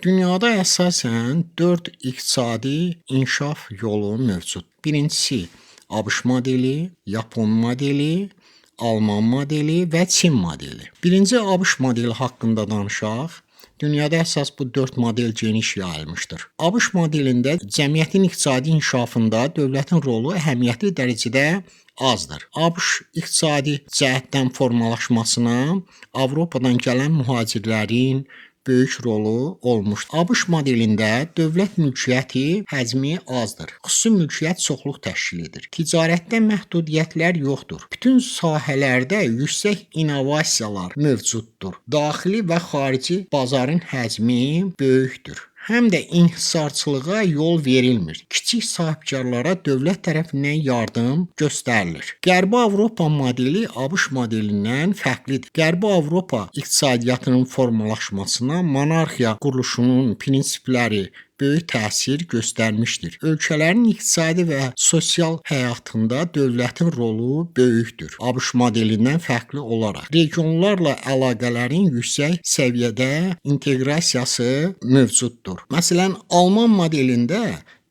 Dünyada əsasən 4 iqtisadi inkişaf yolu mövcud. Birincisi ABŞ modeli, Yapon modeli, Alman modeli və Çin modeli. Birinci ABŞ modeli haqqında danışaq. Dünyada əsas bu 4 model geniş yayılmışdır. ABŞ modelində cəmiyyətin iqtisadi inkişafında dövlətin rolu əhəmiyyətli dərəcədə azdır. ABŞ iqtisadi cəhətdən formalaşmasına Avropadan gələn mühacirlərin böyük rolu olmuşdur. ABŞ modelində dövlət mülkiyyəti həcmi azdır. Xüsusi mülkiyyət çoxluq təşkil edir. Ticarətdə məhdudiyyətlər yoxdur. Bütün sahələrdə yüksək innovasiyalar mövcuddur. Daxili və xarici bazarın həcmi böyükdür. Həm də inhisarçılığa yol verilmir. Kiçik sahibkarlara dövlət tərəfindən yardım göstərilir. Qərbi Avropa modeli ABŞ modelindən fərqlidir. Qərbi Avropa iqtisadiyyatının formalaşmasına monarxiya quruluşunun prinsipləri böyük təsir göstərmişdir. Ölkələrin iqtisadi və sosial həyatında dövlətin rolu böyükdür. ABŞ modelindən fərqli olaraq regionlarla əlaqələrin yüksək səviyyədə inteqrasiyası mövcuddur. Məsələn, Alman modelində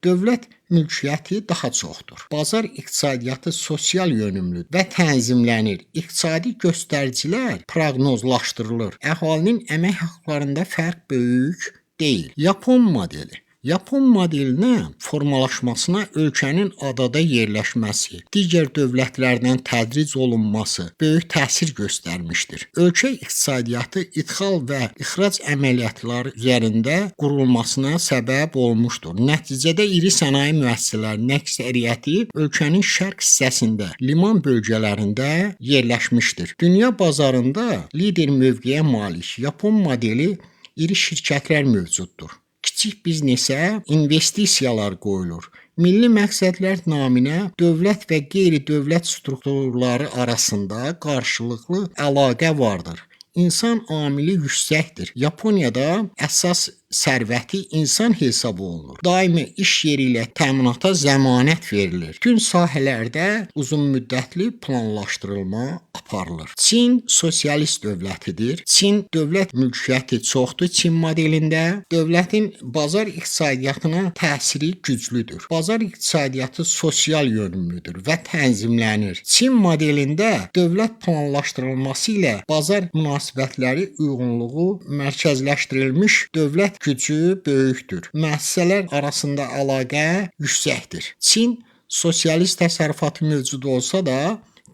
dövlət mülkiyyəti daha çoxdur. Bazar iqtisadiyyatı sosial yönümlüdür və tənzimlənir. İqtisadi göstəricilər proqnozlaşdırılır. Əhalinin əmək haqqlarında fərq böyük deyil. Yapon modeli. Yapon modelinə formalaşmasına ölkənin adada yerləşməsi, digər dövlətlərdən tədric olunması böyük təsir göstərmişdir. Ölkə iqtisadiyyatı idxal və ixrac əməliyyatları üzərində qurulmasına səbəb olmuşdur. Nəticədə iri sənaye müəssisələrinin əksəriyyəti ölkənin şərq hissəsində, liman bölgələrində yerləşmişdir. Dünya bazarında lider mövqeyə malik Yapon modeli iri şirkətlər mövcuddur. Kiçik biznesə investisiyalar qoyulur. Milli məqsədlər naminə dövlət və qeyri-dövlət strukturları arasında qarşılıqlı əlaqə vardır. İnsan amili yüksəkdir. Yaponiyada əsas sərvəti insan hesab olunur. Daimi iş yeri ilə təminata zəmanət verilir. Bütün sahələrdə uzunmüddətli planlaşdırılma aparılır. Çin sosialist dövlətidir. Çin dövlət mülkiyyəti çoxdur. Çin modelində dövlətin bazar iqtisadiyyatına təsiri güclüdür. Bazar iqtisadiyyatı sosial yönümlüdür və tənzimlənir. Çin modelində dövlət planlaşdırılması ilə bazar münasibətləri uyğunluğu mərkəzləşdirilmiş dövlət gücü böyükdür. Müəssisələr arasında əlaqə yüksəkdir. Çin sosialist təsərrüfatı mövcud olsa da,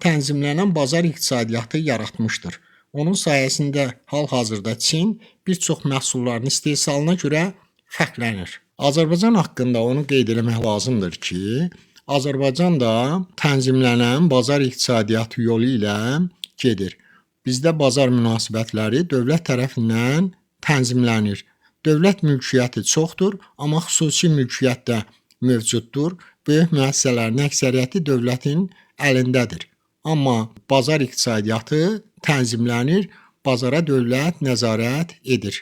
tənzimlənən bazar iqtisadiyyatı yaratmışdır. Onun sayəsində hal-hazırda Çin bir çox məhsulların istehsalına görə fərqlənir. Azərbaycan haqqında onu qeyd etmək lazımdır ki, Azərbaycan da tənzimlənən bazar iqtisadiyyatı yolu ilə gedir. Bizdə bazar münasibətləri dövlət tərəfindən tənzimlənir. Dövlət mülkiyyəti çoxdur, amma xüsusi mülkiyyət də mövcuddur. Böyük müəssisələrin əksəriyyəti dövlətin əlindədir. Amma bazar iqtisadiyyatı tənzimlənir, bazara dövlət nəzarət edir.